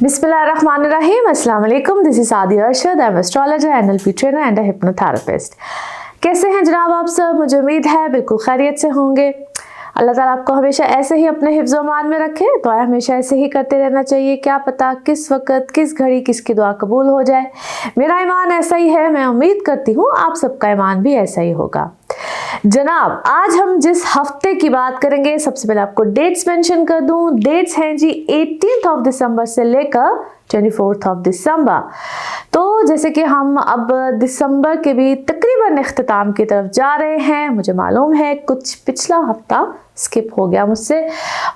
Bismillahirrahmanirrahim. Assalamu alaikum. This is Sadia Arshad. I'm an astrologer, NLP trainer and a hypnotherapist. कैसे हैं जनाब आप सब? मुझे उम्मीद है बिल्कुल खैरियत से होंगे। अल्लाह ताला आपको हमेशा ऐसे ही अपने हिफ्ज़ मान में रखे। दुआ हमेशा ऐसे ही करते रहना चाहिए। क्या पता किस वक्त किस घड़ी किसकी दुआ कबूल हो जाए। मेरा ईमान ऐसा ही है, मैं उम्मीद करती हूँ आप सबका ईमान भी ऐसा ही होगा। जनाब आज हम जिस हफ्ते की बात करेंगे, सबसे पहले आपको डेट्स मेंशन कर दूं। डेट्स हैं जी 18th ऑफ दिसंबर से लेकर 24th ऑफ दिसंबर। तो जैसे कि हम अब दिसंबर के भी तकरीबन इख्तिताम की तरफ जा रहे हैं। मुझे मालूम है कुछ पिछला हफ्ता स्किप हो गया मुझसे,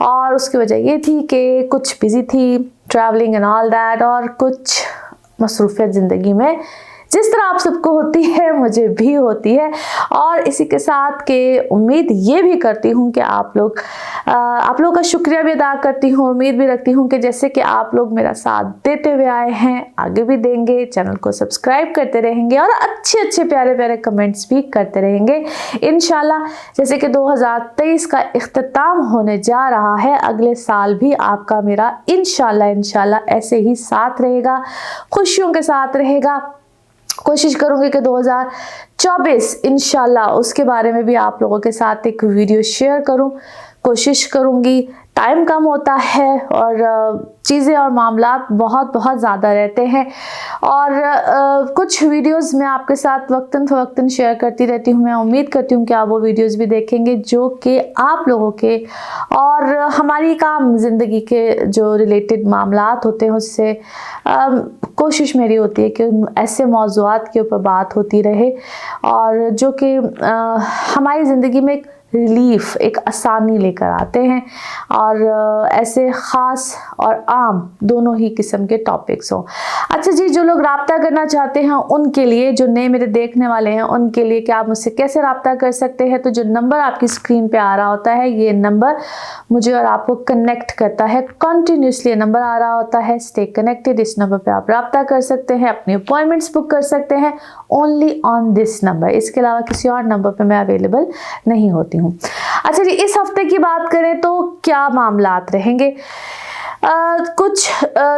और उसकी वजह ये थी कि कुछ बिजी थी, ट्रैवलिंग एंड ऑल दैट, और कुछ मसरूफियत ज़िंदगी में जिस तरह आप सबको होती है मुझे भी होती है। और इसी के साथ के उम्मीद ये भी करती हूँ कि आप लोगों का शुक्रिया भी अदा करती हूँ। उम्मीद भी रखती हूँ कि जैसे कि आप लोग मेरा साथ देते हुए आए हैं, आगे भी देंगे, चैनल को सब्सक्राइब करते रहेंगे और अच्छे अच्छे प्यारे प्यारे कमेंट्स भी करते रहेंगे इंशाल्लाह। जैसे कि 2023 का इख्तिताम होने जा रहा है, अगले साल भी आपका मेरा इंशाल्लाह ऐसे ही साथ रहेगा, खुशियों के साथ रहेगा। कोशिश करूंगी कि 2024 इंशाल्लाह उसके बारे में भी आप लोगों के साथ एक वीडियो शेयर करूं। कोशिश करूंगी, टाइम कम होता है और चीज़ें और मामलात बहुत ज़्यादा रहते हैं, और कुछ वीडियोस मैं आपके साथ वक्तन फ़वक्तन शेयर करती रहती हूँ। मैं उम्मीद करती हूँ कि आप वो वीडियोस भी देखेंगे जो कि आप लोगों के और हमारी काम ज़िंदगी के जो रिलेटेड मामलात होते हैं उससे कोशिश मेरी होती है कि ऐसे मौज़ूआत के ऊपर बात होती रहे, और जो कि हमारी ज़िंदगी में एक रिलीफ, एक आसानी लेकर आते हैं, और ऐसे ख़ास और आम दोनों ही किस्म के टॉपिक्स हों। अच्छा जी, जो लोग राब्ता करना चाहते हैं उनके लिए, जो नए मेरे देखने वाले हैं उनके लिए कि आप मुझसे कैसे राब्ता कर सकते हैं, तो जो नंबर आपकी स्क्रीन पे आ रहा होता है, ये नंबर मुझे और आपको कनेक्ट करता है। कंटिन्यूसली नंबर आ रहा होता है, स्टे कनेक्टेड। इस नंबर पे आप राब्ता कर सकते हैं, अपनी अपॉइंटमेंट्स बुक कर सकते हैं ओनली ऑन दिस नंबर। इसके अलावा किसी और नंबर पे मैं अवेलेबल नहीं होती हूँ। अच्छा जी, इस हफ्ते की बात करें तो क्या मामलात रहेंगे।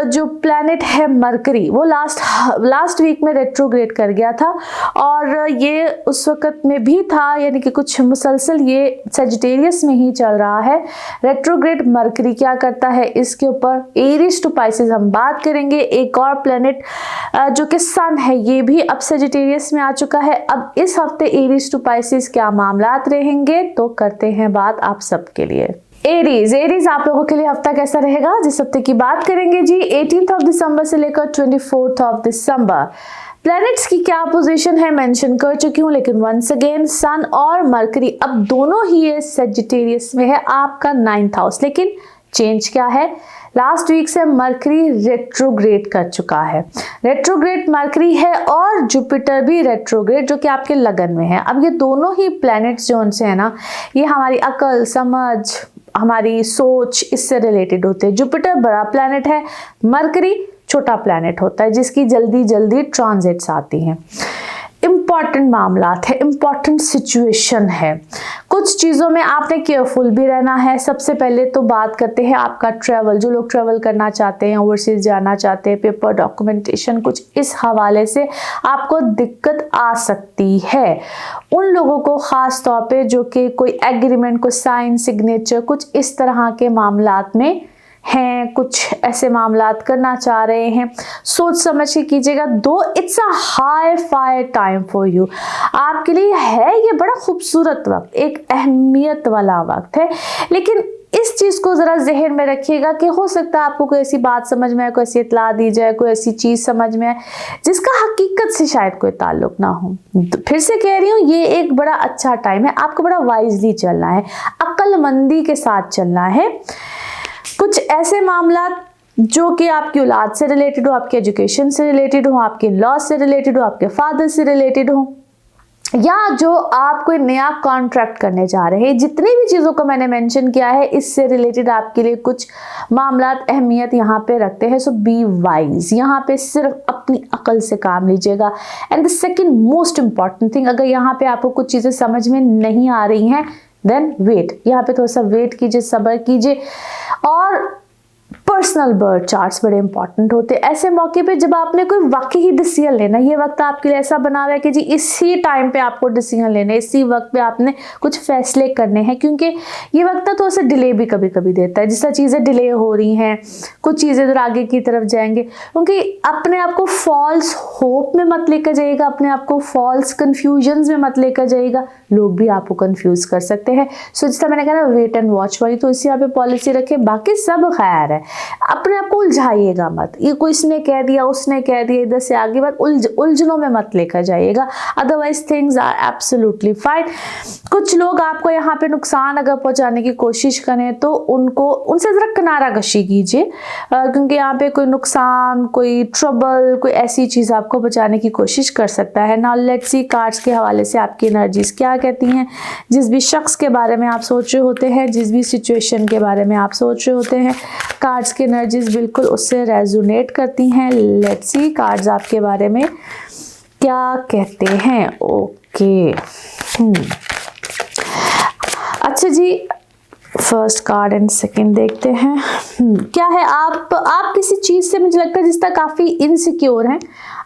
जो प्लैनेट है मरकरी, वो लास्ट वीक में रेट्रोग्रेड कर गया था, और ये उस वक्त में भी था, यानी कि कुछ मुसलसल ये सजिटेरियस में ही चल रहा है। रेट्रोग्रेड मरकरी क्या करता है इसके ऊपर एरीज टू पाइसेस हम बात करेंगे। एक और प्लैनेट जो कि सन है, ये भी अब सजिटेरियस में आ चुका है। अब इस हफ्ते एरीज टू पाइसेस क्या मामलात रहेंगे, तो करते हैं बात आप सबके लिए। एरीज आप लोगों के लिए हफ्ता कैसा रहेगा, जिस हफ्ते की बात करेंगे जी 18th ऑफ दिसंबर से लेकर 24th ऑफ दिसंबर। प्लैनेट्स की क्या पोजीशन है मेंशन कर चुकी हूँ, लेकिन वंस अगेन सन और मरकरी अब दोनों ही ये सजिटेरियस में है, आपका 9th हाउस। लेकिन चेंज क्या है, लास्ट वीक से मरकरी रेट्रोग्रेड कर चुका है। रेट्रोग्रेड मरकरी है और जुपिटर भी रेट्रोग्रेड, जो कि आपके लगन में है। अब ये दोनों ही प्लैनेट्स जो उनसे है ना, ये हमारी अकल, समझ, हमारी सोच, इससे रिलेटेड होते हैं। जुपिटर बड़ा प्लैनेट है, मरकरी छोटा प्लैनेट होता है, जिसकी जल्दी ट्रांजिट्स आती हैं। इम्पॉर्टेंट मामलात है, इम्पॉर्टेंट सिचुएशन है, कुछ चीज़ों में आपने केयरफुल भी रहना है। सबसे पहले तो बात करते हैं आपका ट्रैवल। जो लोग ट्रैवल करना चाहते हैं, ओवरसीज जाना चाहते हैं, पेपर डॉक्यूमेंटेशन, कुछ इस हवाले से आपको दिक्कत आ सकती है। उन लोगों को ख़ास तौर पे जो कि कोई एग्रीमेंट को साइन, सिग्नेचर, कुछ इस तरह के मामलात में हैं, कुछ ऐसे मामलात करना चाह रहे हैं, सोच समझ के कीजिएगा। दो it's a hi fi time for you, आपके लिए है ये बड़ा खूबसूरत वक्त, एक अहमियत वाला वक्त है। लेकिन इस चीज़ को ज़रा जहन में रखिएगा कि हो सकता है आपको कोई ऐसी बात समझ में आए, कोई ऐसी इतला दी जाए, कोई ऐसी चीज़ समझ में आए जिसका हकीकत से शायद कोई ताल्लुक ना हो। तो फिर से कह रही हूँ, ये एक बड़ा अच्छा टाइम है, आपको बड़ा वाइजली चलना है, अक्लमंदी के साथ चलना है। कुछ ऐसे मामलात जो कि आपकी औलाद से रिलेटेड हो, आपके एजुकेशन से रिलेटेड हो, आपके लॉ से रिलेटेड हो, आपके फादर से रिलेटेड हो, या जो आप कोई नया कॉन्ट्रैक्ट करने जा रहे हैं, जितनी भी चीज़ों को मैंने मेंशन किया है इससे रिलेटेड आपके लिए कुछ मामलात अहमियत यहाँ पे रखते हैं। सो बी वाइज, यहाँ पे सिर्फ अपनी अकल से काम लीजिएगा। And the second most important thing, अगर यहाँ पे आपको कुछ चीज़ें समझ में नहीं आ रही हैं, देन वेट, यहाँ पे थोड़ा सा वेट कीजिए, सब्र कीजिए, और पर्सनल बर्थ चार्ट्स बड़े इंपॉर्टेंट होते हैं ऐसे मौके पे जब आपने कोई वाकई ही डिसीजन लेना है। ये वक्त आपके लिए ऐसा बना हुआ है कि जी इसी टाइम पे आपको डिसीजन लेना है, इसी वक्त पे आपने कुछ फैसले करने हैं, क्योंकि ये वक्त तो उसे डिले भी कभी कभी देता है। जिस तरह चीज़ें डिले हो रही हैं, कुछ चीज़ें इधर आगे की तरफ जाएंगे, क्योंकि अपने आप को फॉल्स होप में मत लेकर जाइएगा, अपने आप को फॉल्स कन्फ्यूजन्स में मत लेकर जाइएगा, लोग भी आपको कन्फ्यूज कर सकते हैं। सो जिस तरह मैंने कहा ना वेट एंड वॉच वाली, तो इसी यहाँ पे पॉलिसी रखे, बाकी सब खैर है। अपने आप को उलझाइएगा मत, ये कोई इसने कह दिया उसने कह दिया, इधर से आगे बात उलझनों में मत लेकर जाइएगा, otherwise things are absolutely fine. कुछ लोग आपको यहाँ पे नुकसान अगर पहुंचाने की कोशिश करें तो उनसे जरा किनारा कशी कीजिए, क्योंकि यहाँ पे कोई नुकसान, कोई ट्रबल, कोई ऐसी चीज़ आपको बचाने की कोशिश कर सकता है। नाउ लेट्स सी कार्ड्स के हवाले से आपकी एनर्जीज क्या कहती हैं। जिस भी शख्स के बारे में आप सोच रहे होते हैं, जिस भी सिचुएशन के बारे में आप सोच रहे होते हैं, कार्ड्स की एनर्जीज बिल्कुल उससे रेजोनेट करती हैं। लेट्स सी कार्ड्स आपके बारे में क्या कहते हैं। ओके अच्छा जी, फर्स्ट कार्ड एंड सेकंड देखते हैं। क्या है, आप किसी चीज़ से मुझे लगता है जिस तरह काफ़ी इनसिक्योर हैं,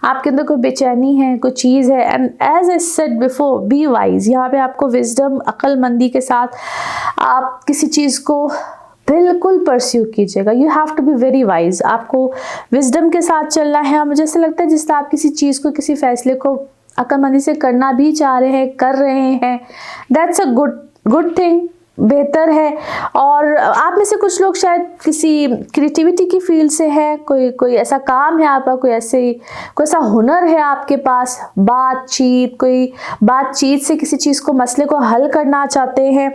आपके अंदर कोई बेचैनी है, कोई चीज़ है। And as I said before, be wise, यहाँ पे आपको विजडम, अक्लमंदी के साथ आप किसी चीज़ को बिल्कुल परस्यू कीजिएगा। You have to be very wise, आपको विजडम के साथ चलना है। और मुझे ऐसा लगता है जिस तरह आप किसी चीज़ को, किसी फैसले को अक्लमंदी से करना भी चाह रहे हैं, कर रहे हैं, दैट्स अ गुड थिंग, बेहतर है। और आप में से कुछ लोग शायद किसी क्रिएटिविटी की फील्ड से है, कोई ऐसा काम है आपका, कोई ऐसा हुनर है आपके पास, कोई बातचीत से किसी चीज़ को, मसले को हल करना चाहते हैं,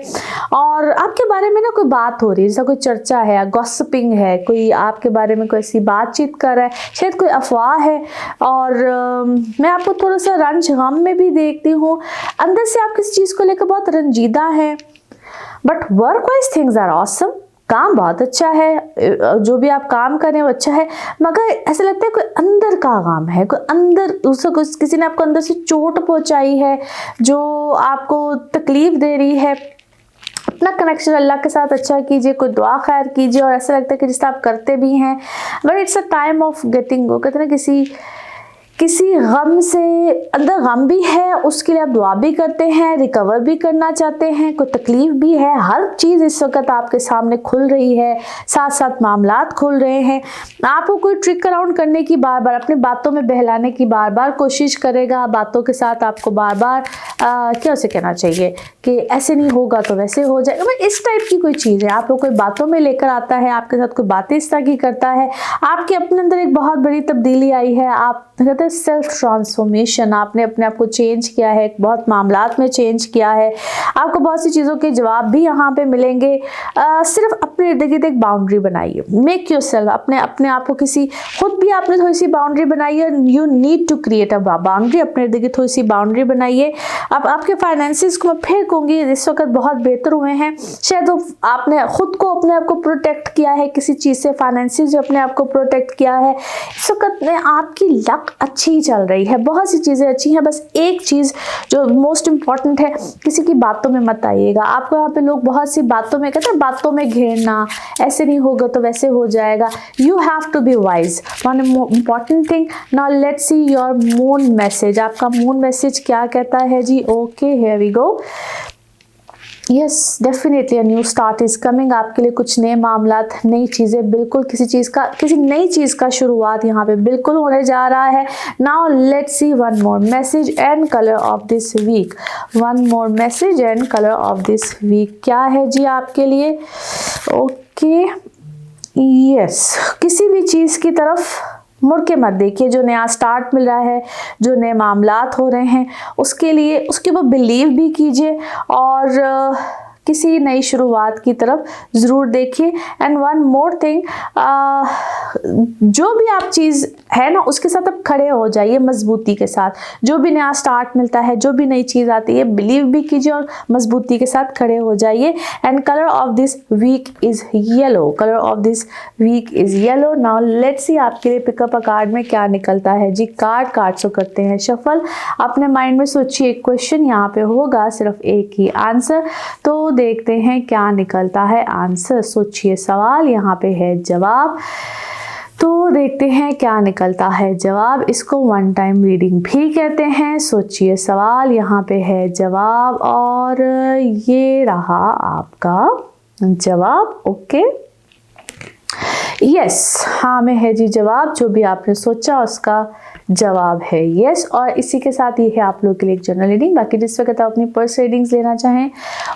और आपके बारे में ना कोई बात हो रही है, जैसा कोई चर्चा है, गॉसिपिंग है, कोई आपके बारे में कोई ऐसी बातचीत कर रहा है, शायद कोई अफवाह है। और मैं आपको थोड़ा सा रंज गम में भी देखती हूँ, अंदर से आप किसी चीज़ को लेकर बहुत रंजीदा हैं, but work wise things are awesome, काम बहुत अच्छा है, जो भी आप काम करें वो अच्छा है, मगर ऐसा लगता है कोई अंदर का काम है, कोई अंदर किसी ने आपको अंदर से चोट पहुंचाई है जो आपको तकलीफ दे रही है। अपना कनेक्शन अल्लाह के साथ अच्छा कीजिए, कोई दुआ खैर कीजिए, और ऐसा लगता है कि जिस आप करते भी हैं, but it's a time of getting go. कहते हैं ना किसी गम से, अंदर गम भी है, उसके लिए आप दुआ भी करते हैं, रिकवर भी करना चाहते हैं, कोई तकलीफ भी है, हर चीज़ इस वक्त आपके सामने खुल रही है, साथ साथ मामलात खुल रहे हैं। आपको कोई ट्रिक अराउंड करने की, बार बार अपनी बातों में बहलाने की बार बार कोशिश करेगा, बातों के साथ आपको बार बार क्या उसे कहना चाहिए कि ऐसे नहीं होगा तो वैसे हो जाएगा, मतलब इस टाइप की कोई चीज़ है, आपको कोई बातों में लेकर आता है, आपके साथ कोई बातें इस तरह की करता है, आपके अपने अंदर एक बहुत बड़ी तब्दीली आई है, आप कहते हैं सेल्फ ट्रांसफॉर्मेशन, आपने अपने आप को चेंज किया है, बहुत मामलात में चेंज किया है, आपको बहुत सी चीज़ों के जवाब भी यहाँ पे मिलेंगे। सिर्फ अपने इर्द गिर्द एक बाउंड्री बनाइए, मेक योरसेल्फ, अपने आप को खुद भी आपने थोड़ी सी बाउंड्री बनाई है, you need to create a boundary, अपने इर्द गिर्द थोड़ी सी बाउंड्री बनाइए। अब आपके फाइनेंसिस को मैं फिर कहूँगी इस वक्त बहुत बेहतर हुए हैं, शायद आपने खुद को, अपने आप को प्रोटेक्ट किया है किसी चीज़ से, फाइनेंसिस जो अपने आप को प्रोटेक्ट किया है, इस वक्त में आपकी लक अच्छी चल रही है, बहुत सी चीज़ें अच्छी हैं। बस एक चीज़ जो मोस्ट इम्पॉर्टेंट है, किसी की बातों में मत आइएगा। आपको यहाँ पे लोग बहुत सी बातों में, कहते हैं बातों में घेरना, ऐसे नहीं होगा तो वैसे हो जाएगा। You have to be wise, one important thing. Now let's see your moon message, आपका मून मैसेज क्या कहता है जी। Okay, here we go. Yes, definitely a new start is coming, आपके लिए कुछ नए मामलात, नई चीज़ें, बिल्कुल किसी नई चीज़ का शुरुआत यहाँ पे बिल्कुल होने जा रहा है। Now let's see one more message and colour of this week, one more message and colour of this week क्या है जी आपके लिए। ओके, यस, किसी भी चीज़ की तरफ मुड़ के मत देखिए, जो नया स्टार्ट मिल रहा है, जो नए मामलात हो रहे हैं, उसके ऊपर बिलीव भी कीजिए, और किसी नई शुरुआत की तरफ ज़रूर देखिए। एंड वन मोर थिंग, जो भी आप चीज़ है ना, उसके साथ आप खड़े हो जाइए मजबूती के साथ। जो भी नया स्टार्ट मिलता है, जो भी नई चीज़ आती है, बिलीव भी कीजिए और मजबूती के साथ खड़े हो जाइए। And colour of this week is yellow, colour of this week is yellow. Now let's see आपके लिए पिकअप अ कार्ड में क्या निकलता है जी। कार्ड्स को करते हैं शफल। अपने माइंड में सोचिए, एक क्वेश्चन यहाँ पे होगा, सिर्फ एक ही आंसर। तो देखते हैं क्या निकलता है आंसर। सोचिए सवाल, यहाँ पे है जवाब, तो देखते हैं क्या निकलता है जवाब। इसको वन टाइम रीडिंग भी कहते हैं। सोचिए सवाल, यहाँ पे है जवाब और ये रहा आपका जवाब। ओके, यस, हाँ में है जी जवाब। जो भी आपने सोचा उसका जवाब है यस। और इसी के साथ ये है आप लोग के लिए एक जनरल रीडिंग। बाकी जिस वक्त आप अपनी पर्सनल रीडिंग्स लेना चाहें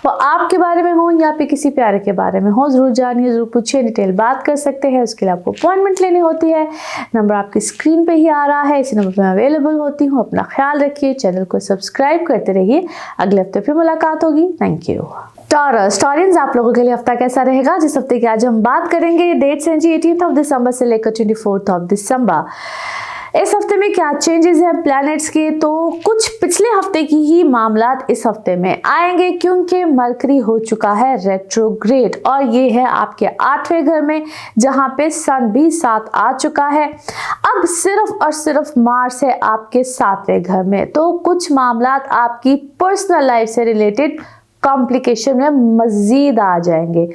वो आपके बारे में हो या फिर किसी प्यारे के बारे में हो, ज़रूर जानिए, ज़रूर पूछिए, डिटेल बात कर सकते हैं। उसके लिए आपको अपॉइंटमेंट लेनी होती है। नंबर आपकी स्क्रीन पे ही आ रहा है, इसी नंबर पर मैं अवेलेबल होती हूँ। अपना ख्याल रखिए, चैनल को सब्सक्राइब करते रहिए। अगले हफ्ते फिर मुलाकात होगी। Thank you. टॉरस, टॉरियंस, आप लोगों के लिए हफ्ता कैसा रहेगा? जिस हफ्ते की आज हम बात करेंगे, डेट्स हैं जी 18 दिसंबर से लेकर 24 दिसंबर। इस हफ्ते में क्या चेंजेस हैं प्लैनेट्स के? तो कुछ पिछले हफ्ते की ही मामलात इस हफ्ते में आएंगे, क्योंकि मरकरी हो चुका है रेट्रोग्रेड और ये है आपके 8वें घर में, जहां पे सन भी साथ आ चुका है। अब सिर्फ और सिर्फ मार्स है आपके 7वें घर में। तो कुछ मामलात आपकी पर्सनल लाइफ से रिलेटेड कॉम्प्लिकेशन में मजीद आ जाएंगे।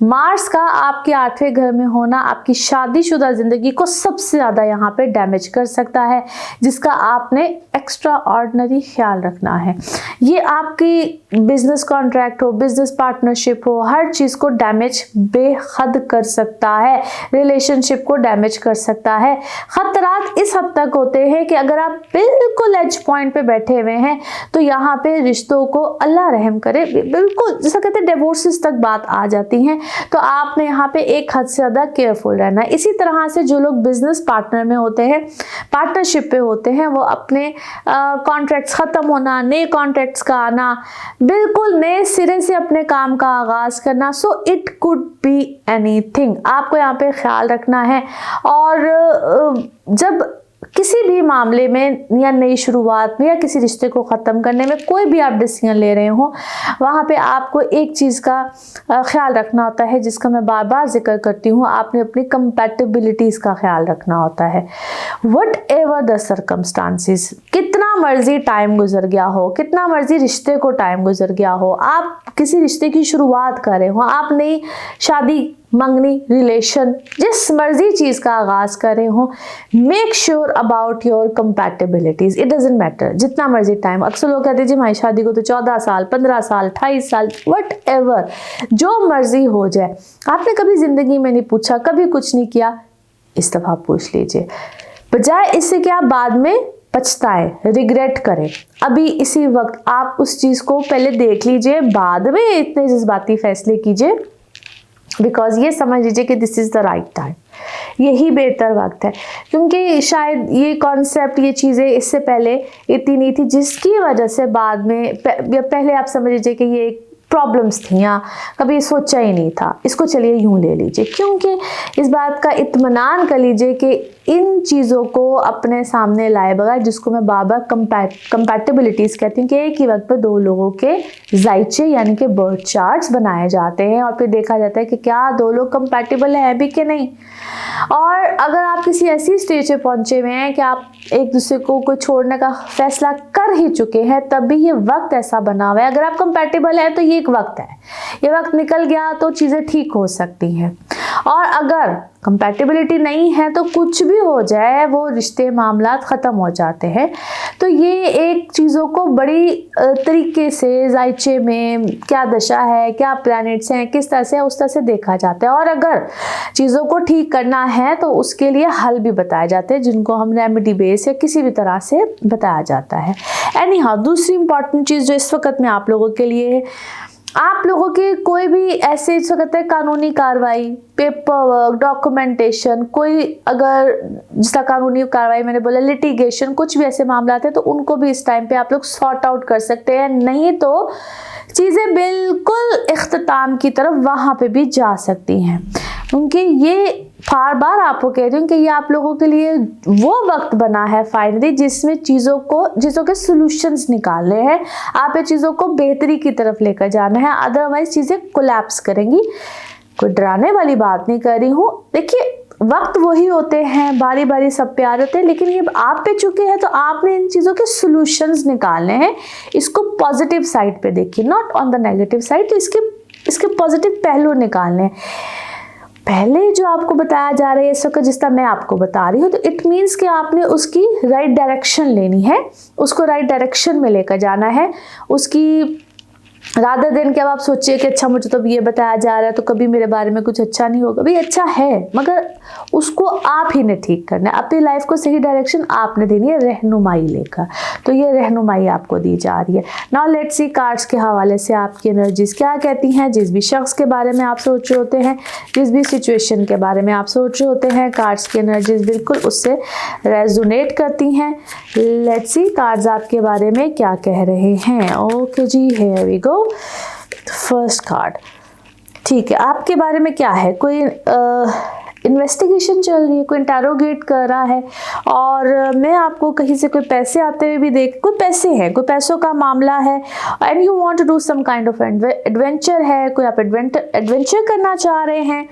मार्स का आपके 8वें घर में होना आपकी शादीशुदा जिंदगी को सबसे ज़्यादा यहाँ पे डैमेज कर सकता है, जिसका आपने एक्स्ट्रा ऑर्डिनरी ख्याल रखना है। ये आपकी बिजनेस कॉन्ट्रैक्ट हो, बिजनेस पार्टनरशिप हो, हर चीज़ को डैमेज बेहद कर सकता है, रिलेशनशिप को डैमेज कर सकता है। खतरात इस हद तक होते हैं कि अगर आप बिल्कुल एज पॉइंट पे बैठे हुए हैं तो यहाँ पे रिश्तों को अल्लाह रहम करे, बिल्कुल जैसा कहते हैं डिवोर्सेस तक बात आ जाती हैं। तो आपने यहाँ पे एक हद से ज़्यादा केयरफुल रहना है। इसी तरह से जो लोग बिजनेस पार्टनर में होते हैं, पार्टनरशिप पे होते हैं, वो अपने कॉन्ट्रैक्ट्स ख़त्म होना, नए कॉन्ट्रैक्ट्स का आना, बिल्कुल नए सिरे से अपने काम का आगाज़ करना। So it could be anything, आपको यहाँ पे ख्याल रखना है। और जब किसी भी मामले में या नई शुरुआत में या किसी रिश्ते को ख़त्म करने में कोई भी आप डिसीजन ले रहे हो, वहाँ पे आपको एक चीज़ का ख्याल रखना होता है, जिसका मैं बार बार जिक्र करती हूँ। आपने अपनी कंपैटिबिलिटीज़ का ख्याल रखना होता है। वट एवर द सर्कमस्टांसिस, कितना मर्जी टाइम गुजर गया हो, कितना मर्जी रिश्ते को टाइम गुजर गया हो, आप किसी रिश्ते की शुरुआत कर रहे हो, आप नई शादी, मंगनी, रिलेशन, जिस मर्जी चीज़ का आगाज़ कर रहे हो, make sure about your compatibilities. It doesn't matter जितना मर्जी टाइम। अक्सर लोग कहते हैं जी हमारी शादी को तो 14 साल, 15 साल, 28 साल, वट एवर, जो मर्जी हो जाए। आपने कभी ज़िंदगी में नहीं पूछा, कभी कुछ नहीं किया, इस दफ़ा पूछ लीजिए, बजाय इससे कि आप बाद में पछताएं, रिग्रेट करें। अभी इसी वक्त आप उस चीज़ को पहले देख लीजिए, बाद में इतने जज्बाती फैसले कीजिए। बिकॉज ये समझ लीजिए कि this is the right time, यही बेहतर वक्त है। क्योंकि शायद ये कॉन्सेप्ट, ये चीज़ें इससे पहले इतनी नहीं थी, जिसकी वजह से बाद में पहले आप समझ लीजिए कि ये प्रॉब्लम्स थी या कभी सोचा ही नहीं था। इसको चलिए यूँ ले लीजिए, क्योंकि इस बात का इत्मीनान कर लीजिए कि इन चीज़ों को अपने सामने लाए बगैर, जिसको मैं बार बार कंपैटिबिलिटीज़ कहती हूँ, कि एक ही वक्त पे दो लोगों के जायचे यानी कि बर्थ चार्ट्स बनाए जाते हैं और फिर देखा जाता है कि क्या दो लोग कंपैटिबल है भी कि नहीं। और अगर आप किसी ऐसी स्टेज पे पहुँचे हुए हैं कि आप एक दूसरे को छोड़ने का फैसला कर ही चुके हैं, तब भी ये वक्त ऐसा बना हुआ है। अगर आप कंपैटिबल है तो ये एक वक्त है, ये वक्त निकल गया तो चीज़ें ठीक हो सकती हैं। और अगर कंपैटिबिलिटी नहीं है तो कुछ भी हो जाए, वो रिश्ते मामलात ख़त्म हो जाते हैं। तो ये एक चीज़ों को बड़ी तरीके से जायचे में क्या दशा है, क्या प्लैनेट्स हैं, किस तरह से, उस तरह से देखा जाता है। और अगर चीज़ों को ठीक करना है तो उसके लिए हल भी बताए जाते हैं, जिनको हम रेमेडी बेस या किसी भी तरह से बताया जाता है। एनी हाउ, दूसरी इंपॉर्टेंट चीज़ जो इस वक्त में आप लोगों के लिए है, आप लोगों की कोई भी ऐसे कहते हैं कानूनी कार्रवाई, पेपर वर्क, डॉक्यूमेंटेशन, कोई अगर जिसका कानूनी कार्रवाई मैंने बोला लिटिगेशन, कुछ भी ऐसे मामला आते हैं तो उनको भी इस टाइम पे आप लोग सॉर्ट आउट कर सकते हैं। नहीं तो चीज़ें बिल्कुल इख्तिताम की तरफ वहाँ पे भी जा सकती हैं। क्योंकि ये बार बार आपको कह रही हूँ कि ये आप लोगों के लिए वो वक्त बना है फाइनली, जिसमें चीज़ों के सॉल्यूशंस निकालने हैं। आप ये चीज़ों को बेहतरी की तरफ लेकर जाना है, अदरवाइज चीज़ें कोलैप्स करेंगी। कोई डराने वाली बात नहीं कर रही हूँ। देखिए, वक्त वही होते हैं, बारी बारी सब पे आ जाते हैं, लेकिन ये आप पे चुके हैं तो आपने इन चीज़ों के सॉल्यूशंस निकालने हैं। इसको पॉजिटिव साइड पे देखिए, not on the negative side. तो इसके पॉजिटिव पहलू निकालने हैं। पहले जो आपको बताया जा रहा है इस वक्त, जिस तरह मैं आपको बता रही हूँ, तो इट मीन्स कि आपने उसकी राइट डायरेक्शन लेनी है, उसको राइट डायरेक्शन में लेकर जाना है। उसकी रादर देन कि अब आप सोचिए कि अच्छा मुझे तो ये बताया जा रहा है तो कभी मेरे बारे में कुछ अच्छा नहीं होगा। भाई अच्छा है, मगर उसको आप ही ने ठीक करना है। अपनी लाइफ को सही डायरेक्शन आपने देनी है, रहनुमाई लेकर। तो ये रहनुमाई आपको दी जा रही है। नाउ लेट्स सी कार्ड्स के हवाले से आपकी एनर्जीज क्या कहती हैं। जिस भी शख्स के बारे में आप सोच रहे होते हैं, जिस भी सिचुएशन के बारे में आप सोच रहे होते हैं, कार्ड्स की एनर्जीज बिल्कुल उससे रेजोनेट करती हैं। लेट्स सी कार्ड्स आपके बारे में क्या कह रहे हैं। ओके जी, here we go. First card, ठीक है, आपके बारे में क्या है? कोई इन्वेस्टिगेशन चल रही है, कोई इंटेरोगेट कर रहा है, और मैं आपको कहीं से कोई पैसे आते हुए भी देख, कोई पैसे हैं, कोई पैसों का मामला है, and you want to do some kind of adventure है, कोई आप एडवेंचर करना चाह रहे हैं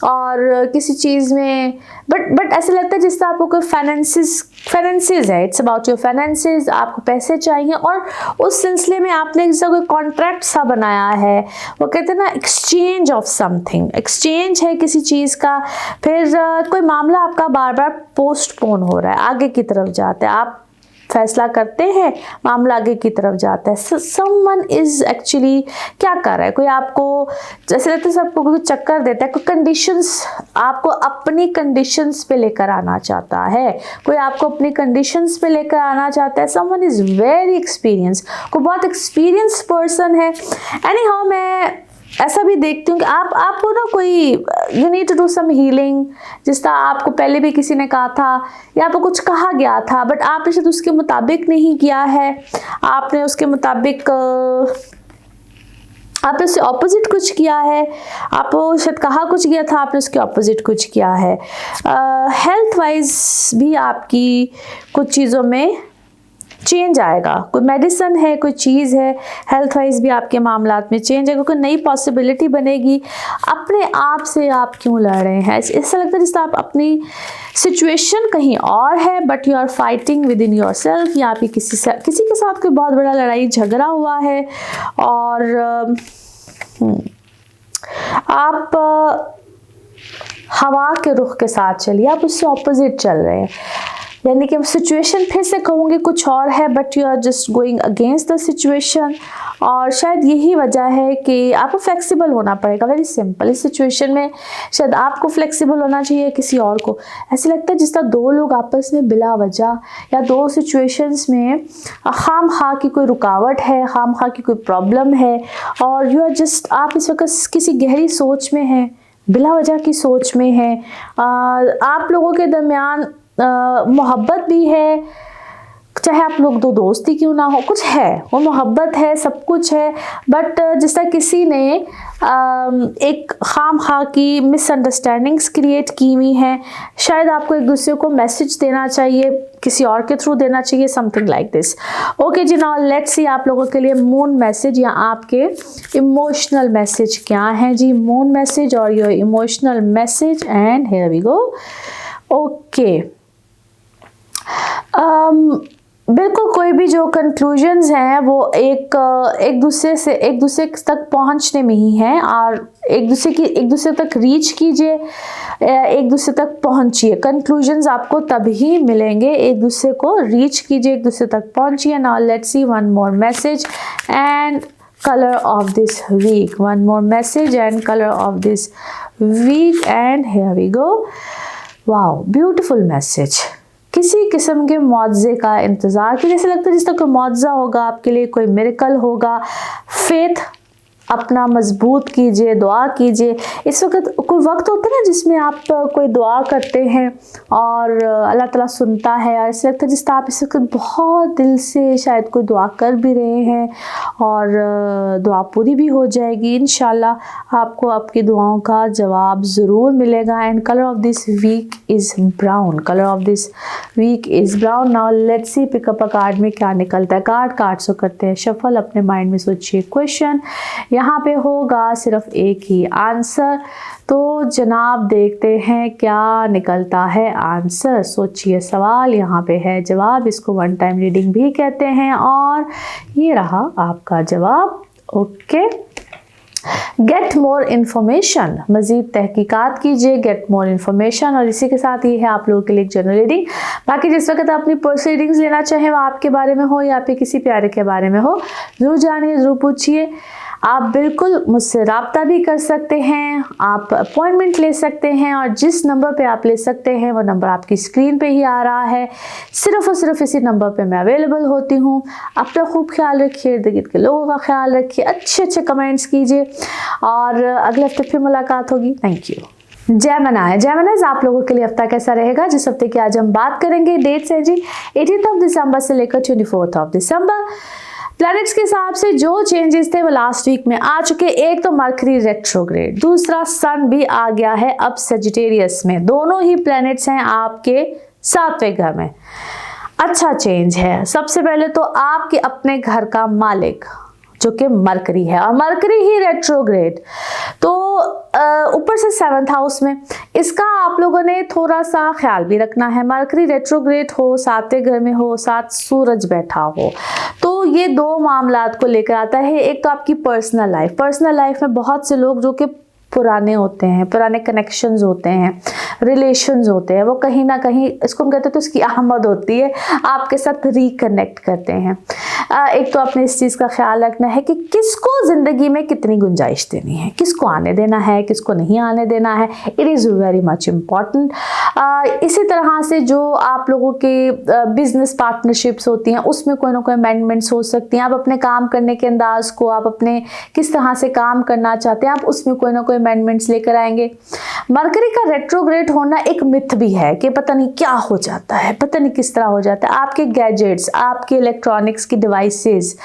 और किसी चीज़ में, बट ऐसा लगता है जिससे आपको कोई फाइनेंसेस है, इट्स अबाउट योर फाइनेंसेस, आपको पैसे चाहिए और उस सिलसिले में आपने जैसा कोई कॉन्ट्रैक्ट सा बनाया है, वो कहते हैं ना एक्सचेंज ऑफ समथिंग, एक्सचेंज है किसी चीज़ का। फिर कोई मामला आपका बार बार पोस्टपोन हो रहा है, आगे की तरफ जाता है, आप फैसला करते हैं, मामला आगे की तरफ जाता है। समवन इज एक्चुअली क्या कर रहा है, कोई आपको जैसे लगता है सबको कोई चक्कर देता है, कोई कंडीशंस आपको अपनी कंडीशंस पे लेकर आना चाहता है, कोई आपको अपनी कंडीशंस पे लेकर आना चाहता है। समवन इज वेरी एक्सपीरियंस, कोई बहुत एक्सपीरियंस पर्सन है। एनी हाउ मैं ऐसा भी देखती हूँ कि आपको ना कोई you need to do some healing, जिस तरह आपको पहले भी किसी ने कहा था या आपको कुछ कहा गया था, बट आपने शायद उसके मुताबिक नहीं किया है, आपने उसके मुताबिक आपने उससे ऑपोजिट कुछ किया है, आपको शायद कहा कुछ गया था, आपने उसके ऑपोजिट कुछ किया है। हेल्थ वाइज भी आपकी कुछ चीज़ों में चेंज आएगा, कोई मेडिसिन है, कोई चीज़ है, हेल्थ वाइज भी आपके मामलात में चेंज आएगा, कोई नई पॉसिबिलिटी बनेगी। अपने आप से आप क्यों लड़ रहे हैं? ऐसा लगता है जैसे आप अपनी सिचुएशन कहीं और है, but you are fighting within yourself, या आप किसी के साथ कोई बहुत बड़ा लड़ाई झगड़ा हुआ है और आप हवा के रुख के साथ चलिए, आप उससे ऑपोजिट चल रहे हैं। यानी कि सिचुएशन फिर से कहूँगी कुछ और है, but you are just going against the situation, और शायद यही वजह है कि आपको फ्लेक्सिबल होना पड़ेगा। वेरी सिंपल, इस सिचुएशन में शायद आपको फ्लेक्सिबल होना चाहिए, किसी और को। ऐसे लगता है जिस तरह दो लोग आपस में बिला वजह या दो सिचुएशंस में खाम खा की कोई रुकावट है, खाम खा की कोई प्रॉब्लम है, और यू आर जस्ट, आप इस वक्त किसी गहरी सोच में हैं, बिला वजह की सोच में हैं। आप लोगों के दरमियान मोहब्बत भी है, चाहे आप लोग दो दोस्ती क्यों ना हो, कुछ है, वो मोहब्बत है, सब कुछ है, बट जिस तरह किसी ने एक खाम खा की मिसअंडरस्टैंडिंग्स क्रिएट की हुई हैं, शायद आपको एक दूसरे को मैसेज देना चाहिए, किसी और के थ्रू देना चाहिए, समथिंग लाइक दिस। ओके जी, नाउ लेट्स सी आप लोगों के लिए मून मैसेज या आपके इमोशनल मैसेज क्या हैं जी। मून मैसेज और your emotional message, and here we go. Okay, बिल्कुल कोई भी जो कंक्लूजन्स हैं वो एक दूसरे तक पहुंचने में ही हैं, और एक दूसरे तक रीच कीजिए, एक दूसरे तक पहुंचिए। कंक्लूजन्स आपको तभी मिलेंगे, एक दूसरे को रीच कीजिए, एक दूसरे तक पहुंचिए। Now let's see one more message and color of this week. One more message and color of this week, and here we go. Wow, beautiful message. किसी किस्म के मुआवजे का इंतज़ार कीजिए, जैसे लगता है जिस तरह कोई मुआवजा होगा आपके लिए, कोई मिरेकल होगा। फेथ अपना मजबूत कीजिए, दुआ कीजिए। इस वक्त कोई वक्त होता है ना जिसमें आप कोई दुआ करते हैं और अल्लाह ताला सुनता है, और ऐसा लगता है जिस तरह आप इस वक्त बहुत दिल से शायद कोई दुआ कर भी रहे हैं और दुआ पूरी भी हो जाएगी। इंशाल्लाह आपको आपकी दुआओं का जवाब ज़रूर मिलेगा। And colour of this week is brown, colour of this week is brown. Now let's see pickup a card में क्या निकलता है। कार्ड्स को करते हैं शफल, अपने माइंड में सोचिए क्वेश्चन यहाँ पे होगा सिर्फ एक ही आंसर। तो जनाब देखते हैं क्या निकलता है आंसर। सोचिए, सवाल यहाँ पे है, जवाब इसको वन टाइम रीडिंग भी कहते हैं और ये रहा आपका जवाब। ओके, गेट मोर इन्फॉर्मेशन, मज़ीद तहकीकात कीजिए, गेट मोर इन्फॉर्मेशन। और इसी के साथ ये है आप लोगों के लिए एक जनरल रीडिंग। बाकी जिस वक्त आप अपनी पर्सनल रीडिंग्स लेना चाहें, वो आपके बारे में हो या फिर किसी प्यारे के बारे में हो, ज़रूर जानिए, ज़रूर पूछिए। आप बिल्कुल मुझसे रब्ता भी कर सकते हैं, आप अपॉइंटमेंट ले सकते हैं और जिस नंबर पे आप ले सकते हैं वो नंबर आपकी स्क्रीन पे ही आ रहा है। सिर्फ़ और सिर्फ इसी नंबर पे मैं अवेलेबल होती हूँ। अपना खूब ख्याल रखिए, इर्द गिर्द के लोगों का ख्याल रखिए, अच्छे अच्छे कमेंट्स कीजिए और अगले हफ्ते फिर मुलाकात होगी। Thank you. जेमिनीज आप लोगों के लिए हफ्ता कैसा रहेगा, जिस हफ्ते की आज हम बात करेंगे। डेट्स है जी 18 दिसंबर से लेकर 24 दिसंबर। प्लैनेट्स के हिसाब से जो चेंजेस थे वो लास्ट वीक में आ चुके। एक तो मरकरी रेट्रोग्रेड, दूसरा सन भी आ गया है अब सेजिटेरियस में। दोनों ही प्लैनेट्स हैं आपके 7वें घर में। अच्छा चेंज है। सबसे पहले तो आपके अपने घर का मालिक जो कि मरकरी है, और मरकरी ही रेट्रोग्रेड, तो ऊपर से 7th हाउस में। इसका आप लोगों ने थोड़ा सा ख्याल भी रखना है। मरकरी रेट्रोग्रेड हो, 7वें घर में हो, साथ सूरज बैठा हो, तो ये दो मामलात को लेकर आता है। एक तो आपकी पर्सनल लाइफ में बहुत से लोग जो कि पुराने होते हैं, पुराने कनेक्शंस होते हैं, रिलेशंस होते हैं, वो कहीं ना कहीं, इसको हम कहते हैं तो इसकी आमद होती है, आपके साथ रिकनेक्ट करते हैं। एक तो आपने इस चीज़ का ख्याल रखना है कि किसको ज़िंदगी में कितनी गुंजाइश देनी है, किसको आने देना है, किसको नहीं आने देना है। It is very much important. इसी तरह से जो आप लोगों के बिजनेस पार्टनरशिप्स होती हैं, उसमें कोई ना कोई अमेंडमेंट्स हो सकती हैं। आप अपने काम करने के अंदाज को, आप अपने किस तरह से काम करना चाहते हैं, आप उसमें कोई ना कोई अमेंडमेंट्स लेकर आएंगे। मरकरी का रेट्रोग्रेड होना एक मिथ भी है कि पता नहीं क्या हो जाता है, पता नहीं किस तरह हो जाता है। आपके गैजेट्स, आपके इलेक्ट्रॉनिक्स की डिवाइसेस,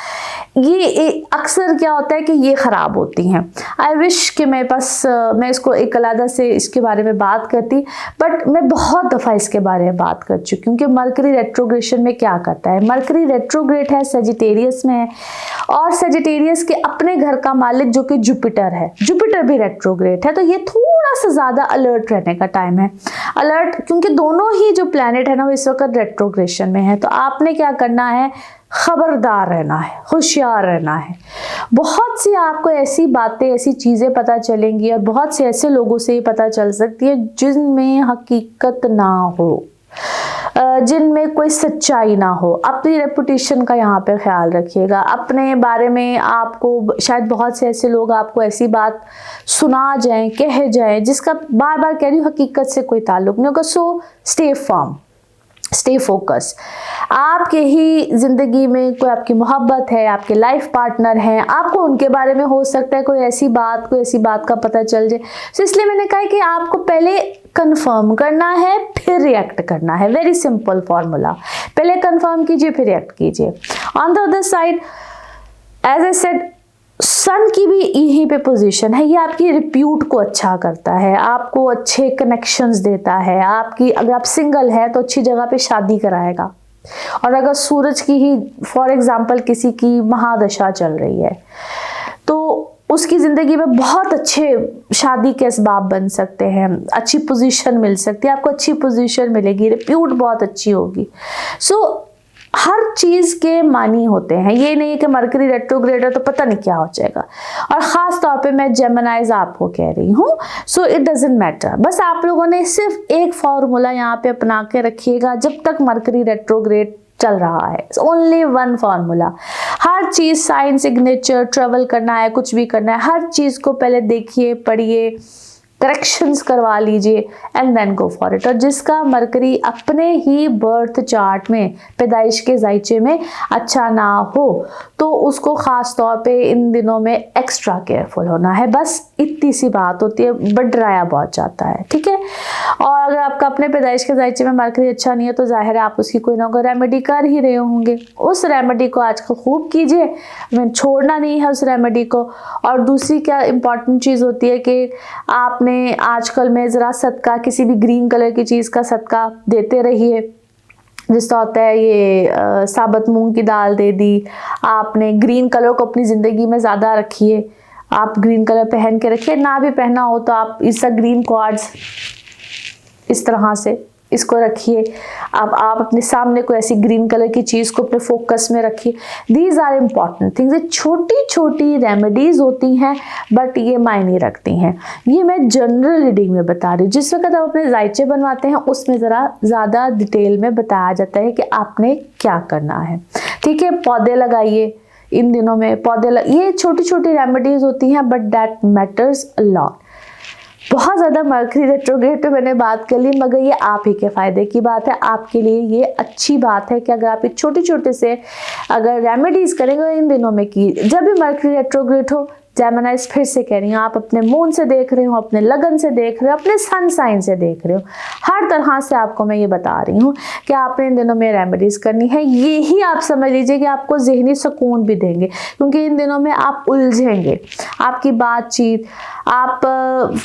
ये अक्सर क्या होता है कि ये ख़राब होती हैं। आई विश कि मेरे पास मैं इसको एक अलग से इसके बारे में बात करती, बट मैं बहुत दफ़ा इसके बारे में बात कर चुकी हूँ कि मरकरी रेट्रोग्रेशन में क्या करता है। मरकरी रेट्रोग्रेड है, सेजिटेरियस में है, और सेजिटेरियस के अपने घर का मालिक जो कि जुपिटर है, जुपिटर भी रेट्रोग्रेड है। तो ये थोड़ा सा ज़्यादा अलर्ट रहने का टाइम है। अलर्ट क्योंकि दोनों ही जो प्लैनेट है ना वो इस वक्त रेट्रोग्रेशन में है। तो आपने क्या करना है, खबरदार रहना है, होशियार रहना है। बहुत सी आपको ऐसी बातें, ऐसी चीज़ें पता चलेंगी और बहुत से ऐसे लोगों से ही पता चल सकती है जिनमें हकीकत ना हो, जिनमें कोई सच्चाई ना हो। अपनी रेपुटेशन का यहाँ पे ख्याल रखिएगा। अपने बारे में आपको शायद बहुत से ऐसे लोग आपको ऐसी बात सुना जाएं, कह जाएं, जिसका बार बार कह रही हूँ हकीकत से कोई ताल्लुक नहीं होगा। So stay firm, stay focus. आपके ही ज़िंदगी में कोई आपकी मोहब्बत है, आपके लाइफ पार्टनर हैं, आपको उनके बारे में हो सकता है कोई ऐसी बात का पता चल जाए। तो इसलिए मैंने कहा कि आपको पहले कंफर्म करना है, फिर रिएक्ट करना है। वेरी सिंपल फॉर्मूला, पहले कंफर्म कीजिए फिर रिएक्ट कीजिए। On the other side, as I said, sun की भी यहीं पे पोजीशन है। ये आपकी रिप्यूट को अच्छा करता है, आपको अच्छे कनेक्शंस देता है। आपकी, अगर आप सिंगल है तो अच्छी जगह पे शादी कराएगा, और अगर सूरज की ही फॉर एग्जांपल किसी की महादशा चल रही है तो उसकी ज़िंदगी में बहुत अच्छे शादी के असबाब बन सकते हैं, अच्छी पोजीशन मिल सकती है, आपको अच्छी पोजीशन मिलेगी, रिप्यूट बहुत अच्छी होगी। सो हर चीज़ के मानी होते हैं। ये नहीं है कि मरकरी रेट्रोग्रेड है तो पता नहीं क्या हो जाएगा। और ख़ास तौर पे मैं जेमिनीज आपको कह रही हूँ। So it doesn't matter. बस आप लोगों ने सिर्फ एक फॉर्मूला यहाँ पे अपना के रखिएगा जब तक मरकरी रेट्रोग्रेड चल रहा है। Only one formula. हर चीज़, साइन सिग्नेचर, ट्रेवल करना है, कुछ भी करना है, हर चीज़ को पहले देखिए, पढ़िए, करेक्शंस करवा लीजिए and then go for it. और जिसका मरकरी अपने ही बर्थ चार्ट में, पैदाइश के जायचे में अच्छा ना हो तो उसको ख़ास तौर पे इन दिनों में एक्स्ट्रा केयरफुल होना है। बस इतनी सी बात होती है, बट डराया बहुत जाता है, ठीक है। और अगर आपका अपने पैदाइश के जायचे में मरकरी अच्छा नहीं है तो जाहिर है आप उसकी कोई ना कोई रेमेडी कर ही रहे होंगे। उस रेमेडी को आजकल खूब कीजिए, छोड़ना नहीं है उस रेमेडी को। और दूसरी क्या इम्पॉर्टेंट चीज़ होती है कि आपने आजकल में ज़रा सदका, किसी भी ग्रीन कलर की चीज़ का सदका देते रहिए। जिसका होता है ये साबुत मूंग की दाल दे दी आपने, ग्रीन कलर को अपनी ज़िंदगी में ज़्यादा रखिए। आप ग्रीन कलर पहन के रखिए, ना भी पहना हो तो आप इस ग्रीन कार्ड्स इस तरह से इसको रखिए। अब आप अपने सामने कोई ऐसी ग्रीन कलर की चीज़ को अपने फोकस में रखिए। These are important things. ये छोटी छोटी रेमेडीज होती हैं बट ये मायने रखती हैं। ये मैं जनरल रीडिंग में बता रही हूँ। जिस वक्त आप अपने जायचे बनवाते हैं उसमें ज़रा ज़्यादा डिटेल में बताया जाता है कि आपने क्या करना है। ठीक है, पौधे लगाइए इन दिनों में, ये छोटी छोटी रेमेडीज होती हैं but that matters a lot. बहुत ज़्यादा मरकरी रेट्रोग्रेड पे मैंने बात कर ली, मगर ये आप ही के फ़ायदे की बात है, आपके लिए ये अच्छी बात है कि अगर आप ये छोटे छोटे से अगर रेमेडीज़ करेंगे इन दिनों में की, जब भी मरकरी रेट्रोग्रेड हो, जेमिनाइज फिर से कह रही हूँ, आप अपने मून से देख रहे हो, अपने लगन से देख रहे हो, अपने सन साइन से देख रहे हो, हर तरह से आपको मैं ये बता रही हूँ कि आपने इन दिनों में रेमेडीज़ करनी है। ये ही आप समझ लीजिए कि आपको ज़हनी सुकून भी देंगे, क्योंकि इन दिनों में आप उलझेंगे। आपकी बातचीत, आप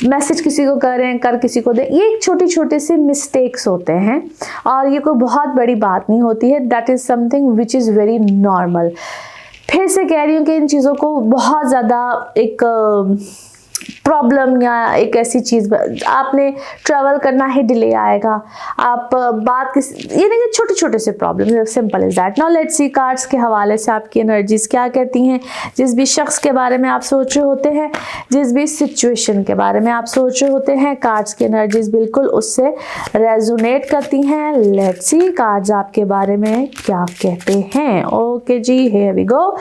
मैसेज किसी को करें, कर किसी को दें, ये एक छोटी छोटी सी मिस्टेक्स होते हैं और ये कोई बहुत बड़ी बात नहीं होती है। That is something which is very normal. फिर से कह रही हूँ कि इन चीज़ों को बहुत ज़्यादा एक प्रॉब्लम या एक ऐसी चीज़, आपने ट्रैवल करना ही डिले आएगा, आप बात किस, ये नहीं, छोटे छोटे से problem, simple is that. Now let's C cards के हवाले से आपकी एनर्जीज क्या कहती हैं। जिस भी शख्स के बारे में आप सोच रहे होते हैं, जिस भी सिचुएशन के बारे में आप सोच रहे होते हैं, कार्ड्स की एनर्जीज बिल्कुल उससे रेजोनेट करती हैं। लेट्स सी कार्ड्स आपके बारे में क्या कहते हैं। ओके जी, here we go.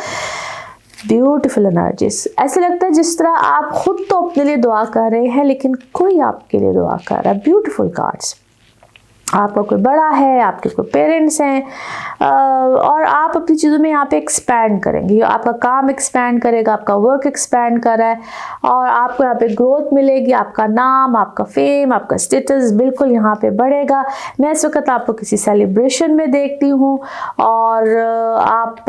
Beautiful energies. ऐसे लगता है जिस तरह आप खुद तो अपने लिए दुआ कर रहे हैं लेकिन कोई आपके लिए दुआ कर रहा है। Beautiful cards. आपका कोई बड़ा है, आपके कोई पेरेंट्स हैं और आप अपनी चीज़ों में यहाँ पे एक्सपैंड करेंगे। आपका काम एक्सपैंड करेगा, आपका वर्क एक्सपैंड कर रहा है और आपको यहाँ पे ग्रोथ मिलेगी। आपका नाम, आपका फेम, आपका स्टेटस बिल्कुल यहाँ पे बढ़ेगा। मैं इस वक्त आपको किसी सेलिब्रेशन में देखती हूँ और आप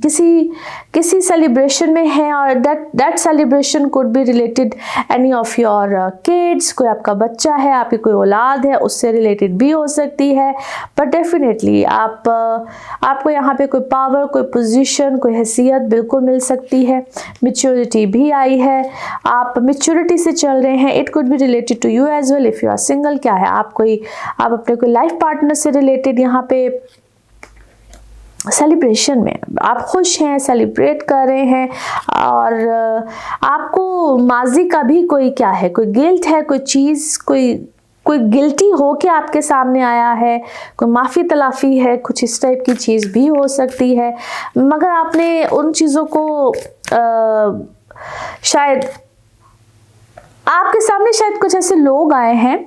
किसी सेलिब्रेशन में हैं और that celebration could be related any of your kids. कोई आपका बच्चा है, आपकी कोई औलाद है, उससे रिलेटेड भी हो सकती है। बट डेफिनेटली आपको यहाँ पे कोई पावर, कोई पोजीशन, कोई हैसियत बिल्कुल मिल सकती है। मैच्योरिटी भी आई है, आप मैच्योरिटी से चल रहे हैं। It could be related to you as well if you are single. क्या है, आप अपने कोई लाइफ पार्टनर से रिलेटेड यहाँ पे सेलिब्रेशन में आप खुश हैं, सेलिब्रेट कर रहे हैं और आपको माजी का भी कोई क्या है, कोई गिल्ट है, कोई चीज़, कोई गिल्टी हो के आपके सामने आया है, कोई माफ़ी तलाफ़ी है, कुछ इस टाइप की चीज़ भी हो सकती है। मगर आपने उन चीज़ों को शायद आपके सामने शायद कुछ ऐसे लोग आए हैं,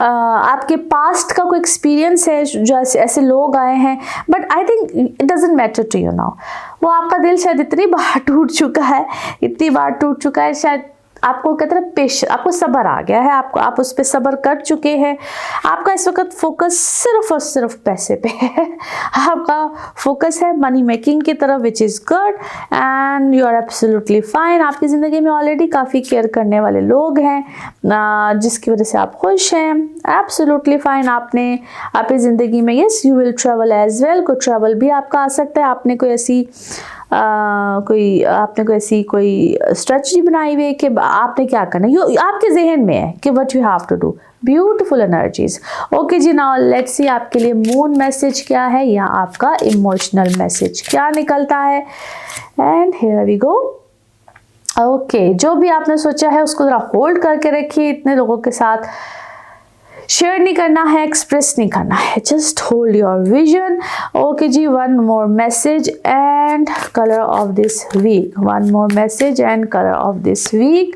आपके पास्ट का कोई एक्सपीरियंस है जो ऐसे लोग आए हैं, but I think it doesn't matter to you now. वो आपका दिल शायद इतनी बार टूट चुका है, शायद आपको कहते हैं आपको सब्र आ गया है, आप उस पर सब्र कर चुके हैं। आपका इस वक्त फोकस सिर्फ और सिर्फ पैसे पे है। आपका फोकस है मनी मेकिंग की तरफ, which is good and you are absolutely fine. आपकी ज़िंदगी में ऑलरेडी काफ़ी केयर करने वाले लोग हैं जिसकी वजह से आप खुश हैं। Absolutely fine. आपने अपनी ज़िंदगी में yes you will travel as well. कोई ट्रैवल भी आपका आ सकता है। आपने कोई ऐसी कोई स्ट्रेटजी बनाई हुई है कि आपने क्या करना है, आपके जहन में है कि what you have to do. Beautiful energies. Okay जी, नाउ लेट्स सी आपके लिए मून मैसेज क्या है या आपका इमोशनल मैसेज क्या निकलता है। And here we go. Okay, जो भी आपने सोचा है उसको जरा होल्ड करके रखिए। इतने लोगों के साथ शेयर नहीं करना है, एक्सप्रेस नहीं करना है, just hold your vision. Okay जी, one more message and colour of this week. One more message and colour of this week.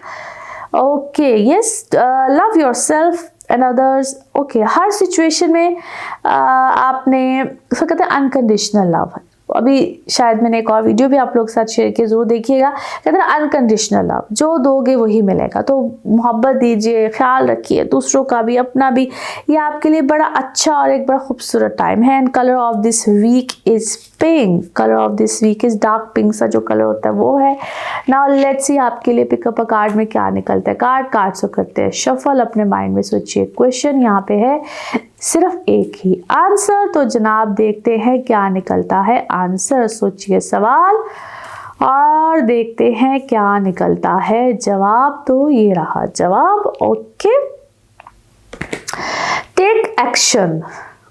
Okay, yes, love yourself and others. Okay, हर situation में आपने उसको कहते हैं अनकंडीशनल लव। अभी शायद मैंने एक और वीडियो भी आप लोग के साथ शेयर किया, जरूर देखिएगा। कहते हैं अनकंडीशनल लव, जो दोगे वही मिलेगा। तो मोहब्बत दीजिए, ख्याल रखिए दूसरों का भी, अपना भी। ये आपके लिए बड़ा अच्छा और एक बड़ा खूबसूरत टाइम है। And colour of this week is pink. Colour of this week is dark pink सा जो कलर होता है वो है। नाउ लेट्स सी आपके लिए पिकअप अ कार्ड में क्या निकलता है। कार्ड से करते हैं शफल। अपने माइंड में सोचिए। क्वेश्चन यहाँ पे है सिर्फ एक ही आंसर, तो जनाब देखते हैं क्या निकलता है आंसर। सोचिए सवाल और और देखते हैं क्या निकलता है। जवाब तो ये रहा जवाब। ओके, टेक एक्शन,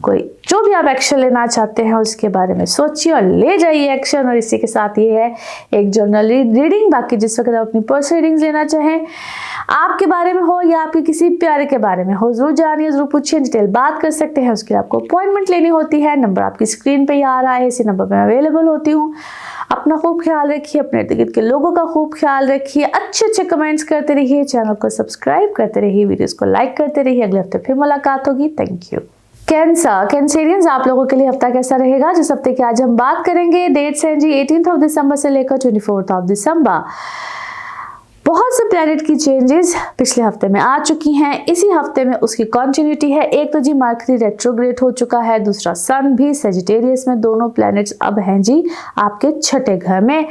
कोई जो भी आप एक्शन लेना चाहते हैं उसके बारे में सोचिए और ले जाइए एक्शन। और इसी के साथ ये है एक जर्नल रीडिंग। बाकी जिस वक्त आप अपनी पर्सनल रीडिंग्स लेना चाहें, आपके बारे में हो या आपके किसी प्यारे के बारे में हो, जरूर जानिए, जरूर पूछिए, डिटेल बात कर सकते हैं। उसके लिए आपको अपॉइंटमेंट लेनी होती है। नंबर आपकी स्क्रीन पे ही आ रहा है, इसी नंबर पे अवेलेबल होती हूँ। अपना खूब ख्याल रखिए, अपने इर्द गिर्द के लोगों का खूब ख्याल रखिए, अच्छे अच्छे कमेंट्स करते रहिए, चैनल को सब्सक्राइब करते रहिए, वीडियोस को लाइक करते रहिए। अगले हफ्ते फिर मुलाकात होगी। Thank you. कैंसरियंस, आप लोगों के लिए हफ्ता कैसा रहेगा? जिस हफ्ते की आज हम बात करेंगे, डेट्स हैं जी 18 दिसंबर से लेकर 24 दिसंबर। बहुत से प्लैनेट की चेंजेस पिछले हफ्ते में आ चुकी हैं, इसी हफ्ते में उसकी कंटिन्यूटी है। एक तो जी मरकरी रेट्रोग्रेड हो चुका है, दूसरा सन भी सजिटेरियस में। दोनों प्लैनेट्स अब हैं जी आपके छठे घर में।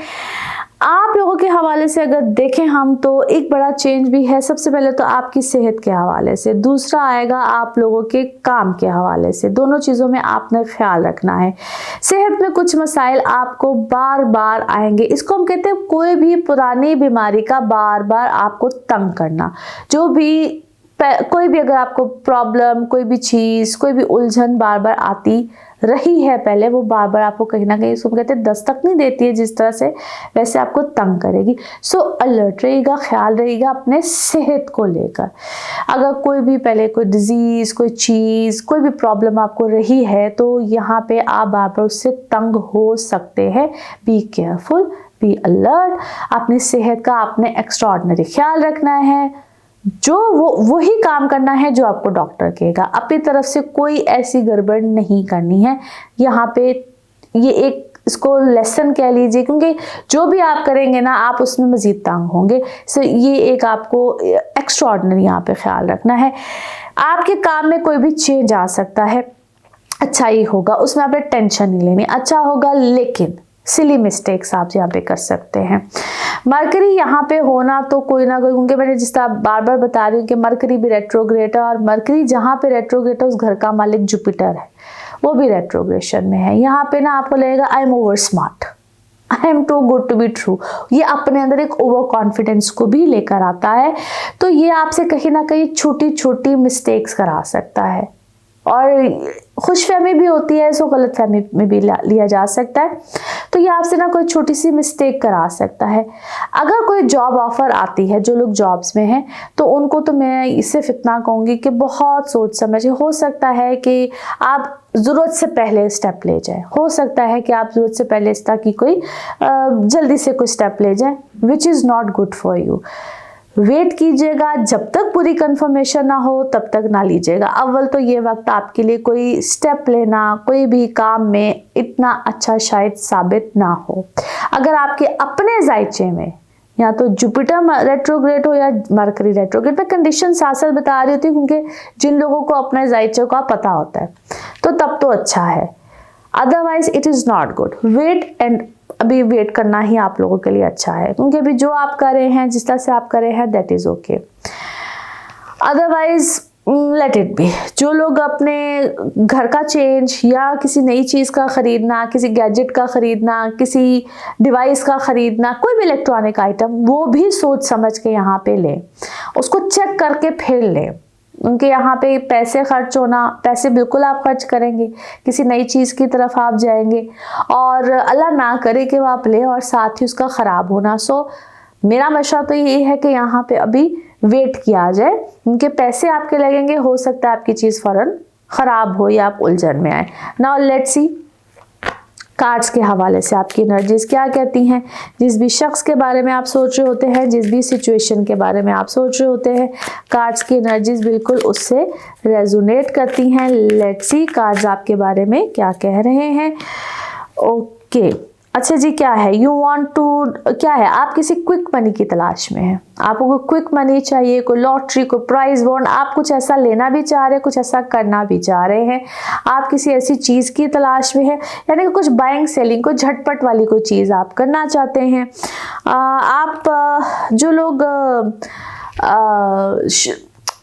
आप लोगों के हवाले से अगर देखें हम तो एक बड़ा चेंज भी है। सबसे पहले तो आपकी सेहत के हवाले से, दूसरा आएगा आप लोगों के काम के हवाले से। दोनों चीज़ों में आपने ख्याल रखना है। सेहत में कुछ मसाइल आपको बार बार आएंगे। इसको हम कहते हैं कोई भी पुरानी बीमारी का बार बार आपको तंग करना। कोई भी अगर आपको प्रॉब्लम, कोई भी चीज़, कोई भी उलझन बार बार आती रही है पहले, वो बार बार आपको कहीं ना कहीं, इसको कहते हैं दस्तक नहीं देती है जिस तरह से, वैसे आपको तंग करेगी। सो अलर्ट रहिएगा, ख्याल रहिएगा अपने सेहत को लेकर। अगर कोई भी पहले कोई डिजीज़, कोई चीज़, कोई भी प्रॉब्लम आपको रही है तो यहाँ पे आप बार बार उससे तंग हो सकते हैं। Be careful, be alert. अपनी सेहत का आपने एक्स्ट्राऑर्डिनरी ख्याल रखना है। जो वही काम करना है जो आपको डॉक्टर कहेगा। अपनी तरफ से कोई ऐसी गड़बड़ नहीं करनी है। यहाँ पे ये एक इसको लेसन कह लीजिए, क्योंकि जो भी आप करेंगे ना आप उसमें मजीद तंग होंगे। सो ये एक आपको एक्स्ट्राऑर्डिनरी यहाँ पे ख्याल रखना है। आपके काम में कोई भी चेंज आ सकता है, अच्छा ही होगा, उसमें आपने टेंशन नहीं लेनी, अच्छा होगा, लेकिन सिली मिस्टेक्स आप यहाँ पे कर सकते हैं। मरकरी यहाँ पे होना तो कोई ना कोई, क्योंकि मैंने जिस तरह बार बार बता रही हूँ कि मरकरी भी रेट्रोग्रेड है, और मरकरी जहाँ पे रेट्रोग्रेड है उस घर का मालिक जुपिटर है, वो भी रेट्रोग्रेशन में है। यहाँ पे ना आपको लगेगा I am over smart, I am too good to be true. ये अपने अंदर एक ओवर कॉन्फिडेंस को भी लेकर आता है। तो ये आपसे कहीं ना कहीं छोटी छोटी मिस्टेक्स करा सकता है, और खुशफहमी भी होती है, इसको गलत फहमी में भी लिया जा सकता है। तो ये आपसे ना कोई छोटी सी मिस्टेक करा सकता है। अगर कोई जॉब ऑफर आती है, जो लोग जॉब्स में हैं, तो उनको तो मैं सिर्फ इतना कहूँगी कि बहुत सोच समझ। हो सकता है कि आप ज़रूरत से पहले स्टेप ले जाएं, हो सकता है कि आप ज़रूरत से पहले इस तरह की कोई जल्दी से कोई स्टेप ले जाएं, which is not good for you. Wait कीजिएगा, जब तक पूरी कंफर्मेशन ना हो तब तक ना लीजिएगा। अव्वल तो ये वक्त आपके लिए कोई स्टेप लेना कोई भी काम में इतना अच्छा शायद साबित ना हो। अगर आपके अपने जायचे में या तो जुपिटर रेट्रोग्रेड हो या मरकरी रेट्रोग्रेड, मैं कंडीशन साथ साथ बता रही होती हूँ क्योंकि जिन लोगों को अपने जायचे का पता होता है तो तब तो अच्छा है, otherwise it is not good. Wait and अभी वेट करना ही आप लोगों के लिए अच्छा है, क्योंकि अभी जो आप कर रहे हैं, जिस तरह से आप कर रहे हैं, that is okay. Otherwise let it be. जो लोग अपने घर का चेंज या किसी नई चीज़ का ख़रीदना, किसी गैजेट का ख़रीदना, किसी डिवाइस का ख़रीदना, कोई भी इलेक्ट्रॉनिक आइटम, वो भी सोच समझ के यहाँ पे लें, उसको चेक करके फिर लें। उनके यहाँ पे पैसे खर्च होना, पैसे बिल्कुल आप खर्च करेंगे, किसी नई चीज़ की तरफ आप जाएंगे और अल्लाह ना करे कि वो आप लें और साथ ही उसका ख़राब होना। सो मेरा मशवरा तो ये है कि यहाँ पे अभी वेट किया जाए, उनके पैसे आपके लगेंगे, हो सकता है आपकी चीज़ फ़ौरन ख़राब हो या आप उलझन में आए। नाउ लेट्स सी कार्ड्स के हवाले से आपकी एनर्जीज क्या कहती हैं। जिस भी शख्स के बारे में आप सोच रहे होते हैं, जिस भी सिचुएशन के बारे में आप सोच रहे होते हैं, कार्ड्स की एनर्जीज बिल्कुल उससे रेजोनेट करती हैं। लेट्स सी कार्ड्स आपके बारे में क्या कह रहे हैं। ओके, अच्छा जी, क्या है यू वांट टू, क्या है आप किसी क्विक मनी की तलाश में हैं, आपको क्विक मनी चाहिए, कोई लॉटरी, कोई प्राइज बॉन्ड, आप कुछ ऐसा लेना भी चाह रहे हैं, कुछ ऐसा करना भी चाह रहे हैं, आप किसी ऐसी चीज़ की तलाश में हैं, यानी कि कुछ बाइंग सेलिंग, कोई झटपट वाली कोई चीज़ आप करना चाहते हैं। आप जो लोग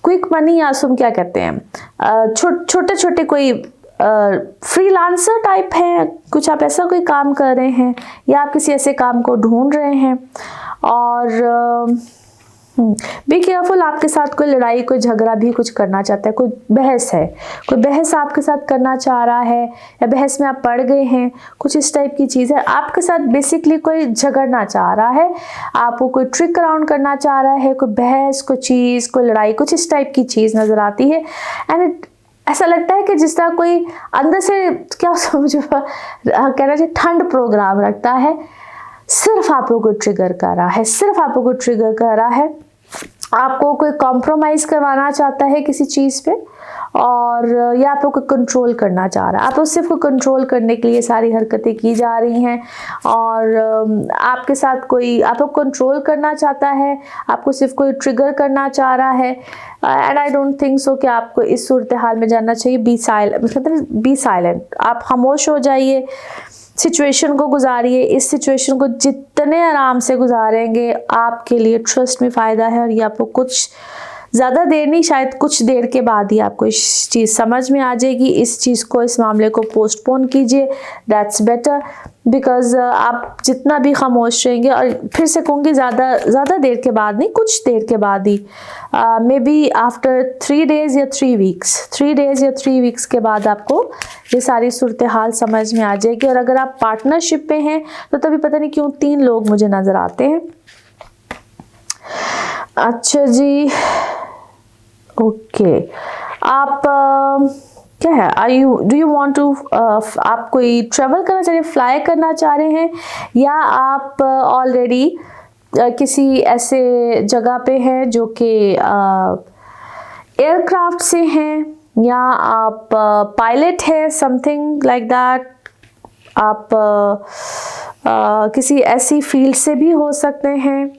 क्विक मनी या क्या कहते हैं, छोटे छोटे कोई फ्रीलांसर टाइप हैं, कुछ आप ऐसा कोई काम कर रहे हैं या आप किसी ऐसे काम को ढूंढ रहे हैं। और बी केयरफुल, आपके साथ कोई लड़ाई कोई झगड़ा भी कुछ करना चाहता है, कोई बहस है, कोई बहस आपके साथ करना चाह रहा है या बहस में आप पड़ गए हैं, कुछ इस टाइप की चीज़ है। आपके साथ बेसिकली कोई झगड़ना चाह रहा है, आपको कोई ट्रिक अराउंड करना चाह रहा है, कोई बहस, कोई चीज़, कोई लड़ाई, कुछ इस टाइप की चीज़ नज़र आती है। एंड ऐसा लगता है कि जिस तरह कोई अंदर से क्या समझो कहना चाहिए ठंड प्रोग्राम रखता है, सिर्फ आपको कोई ट्रिगर कर रहा है, सिर्फ आपको कोई ट्रिगर कर रहा है, आपको कोई कॉम्प्रोमाइज करवाना चाहता है किसी चीज़ पे, और या आपको कोई कंट्रोल करना चाह रहा है। आपको सिर्फ कंट्रोल करने के लिए सारी हरकतें की जा रही हैं, और आपके साथ कोई आपको कंट्रोल करना चाहता है, आपको सिर्फ कोई ट्रिगर करना चाह रहा है। And I don't think so कि आपको इस सूरत हाल में जानना चाहिए। बी साइलेंट, आप खामोश हो जाइए, सिचुएशन को गुजारिए। इस सिचुएशन को जितने आराम से गुजारेंगे आपके लिए ट्रस्ट में फ़ायदा है, और ये आपको कुछ ज़्यादा देर नहीं, शायद कुछ देर के बाद ही आपको इस चीज़ समझ में आ जाएगी। इस चीज़ को, इस मामले को पोस्टपोन कीजिए, दैट्स बेटर, बिकॉज आप जितना भी खामोश रहेंगे, और फिर से कहूँगी ज़्यादा देर के बाद नहीं, कुछ देर के बाद ही, मे बी आफ्टर 3 days या 3 weeks के बाद आपको ये सारी सूरत हाल समझ में आ जाएगी। और अगर आप पार्टनरशिप पे हैं तो तभी पता नहीं क्यों 3 लोग मुझे नज़र आते हैं। अच्छा जी, ओके, आप क्या है, डू यू वांट टू, आप कोई ट्रैवल करना चाह रहे हैं, फ्लाई करना चाह रहे हैं, या आप ऑलरेडी किसी ऐसे जगह पे हैं जो कि एयरक्राफ्ट से हैं, या आप पायलट हैं, समथिंग लाइक दैट। आप किसी ऐसी फील्ड से भी हो सकते हैं।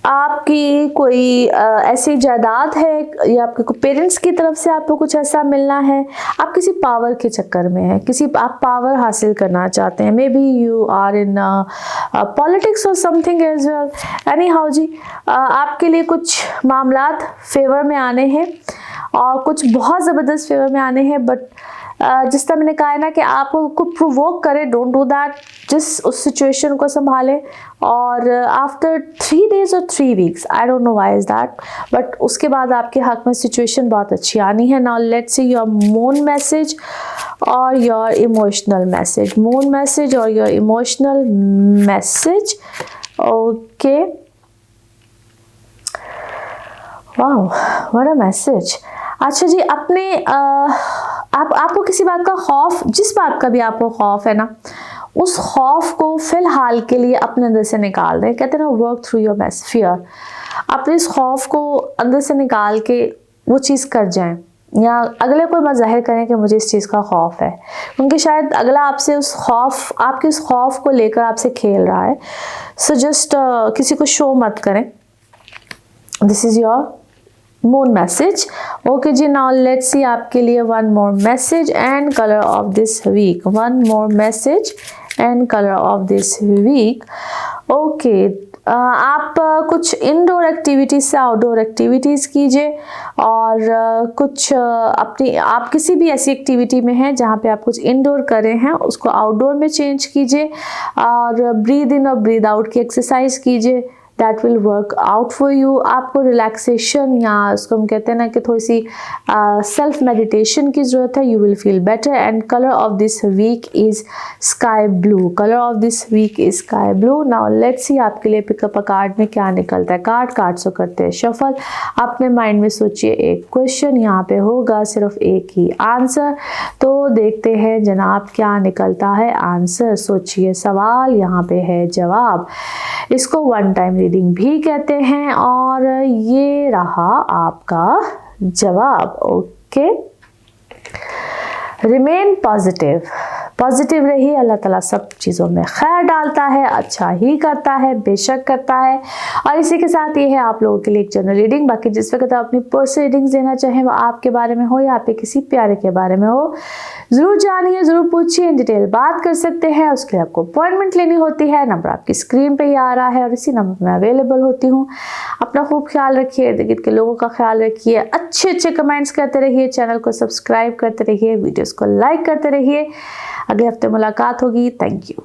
आपकी कोई ऐसी जायदाद है, या आपके कोई पेरेंट्स की तरफ से आपको कुछ ऐसा मिलना है। आप किसी पावर के चक्कर में हैं, आप पावर हासिल करना चाहते हैं। Maybe you are in politics और something as well. Anyhow जी, आपके लिए कुछ मामलात फेवर में आने हैं, और कुछ बहुत ज़बरदस्त फेवर में आने हैं। बट जिस तरह मैंने कहा है ना कि आप को प्रोवोक करें, डोंट डू दैट, जिस उस सिचुएशन को संभालें। और आफ्टर 3 days और 3 weeks, I don't know why is that, but उसके बाद आपके हक में सिचुएशन बहुत अच्छी आनी है। Now let's see your moon message और your emotional message. Moon message और your emotional message. Okay, wow, what a message. अच्छा जी, अपने आपको किसी बात का खौफ, जिस बात का भी आपको खौफ है ना, उस खौफ को फिलहाल के लिए अपने अंदर से निकाल दें। कहते हैं ना, वर्क थ्रू योर फियर। अपने इस खौफ को अंदर से निकाल के वो चीज़ कर जाएं, या अगले को मत जाहिर करें कि मुझे इस चीज़ का खौफ है, क्योंकि शायद अगला आपसे आपके उस खौफ को लेकर आपसे खेल रहा है। सो जस्ट किसी को शो मत करें। This is your moon message. Okay जी, नाउ लेट्स सी आपके लिए one more message and colour of this week. One more message and colour of this week. Okay, आप कुछ इंडोर एक्टिविटीज़ से आउटडोर एक्टिविटीज़ कीजिए, और कुछ आप किसी भी ऐसी एक्टिविटी में हैं जहाँ पे आप कुछ इंडोर कर रहे हैं, उसको आउटडोर में चेंज कीजिए, और ब्रीद इन और ब्रीद आउट की एक्सरसाइज कीजिए। That will work out for you. आपको रिलैक्सेशन, या उसको हम कहते हैं ना कि थोड़ी सी सेल्फ मेडिटेशन की ज़रूरत है। You will feel better. And colour of this week is sky blue. Colour of this week is sky blue. Now let's see आपके लिए पिकअप अ कार्ड में क्या निकलता है। कार्ड से करते हैं शफल। अपने माइंड में सोचिए एक क्वेश्चन, यहाँ पे होगा सिर्फ एक ही आंसर, तो देखते हैं जनाब क्या निकलता है आंसर। सोचिए सवाल, यहाँ पे है जवाब। इसको वन टाइम रीडिंग भी कहते हैं, और ये रहा आपका जवाब। Okay, remain positive. पॉजिटिव रहिए। अल्लाह ताला सब चीज़ों में खैर डालता है, अच्छा ही करता है, बेशक करता है। और इसी के साथ ये है आप लोगों के लिए एक जनरल रीडिंग। बाकी जिस वक्त आप अपनी पर्सनल रीडिंग्स देना चाहें वो आपके बारे में हो या आपके किसी प्यारे के बारे में हो, ज़रूर जानिए, ज़रूर पूछिए, इन डिटेल बात कर सकते हैं। उसके लिए आपको अपॉइंटमेंट लेनी होती है। नंबर आपकी स्क्रीन पे ही आ रहा है और इसी नंबर पर मैं अवेलेबल होती हूँ। अपना खूब ख्याल रखिए, इर्द गिर्द के लोगों का ख्याल रखिए, अच्छे अच्छे कमेंट्स करते रहिए, चैनल को सब्सक्राइब करते रहिए, वीडियोज़ को लाइक करते रहिए। अगले हफ्ते मुलाकात होगी। Thank you.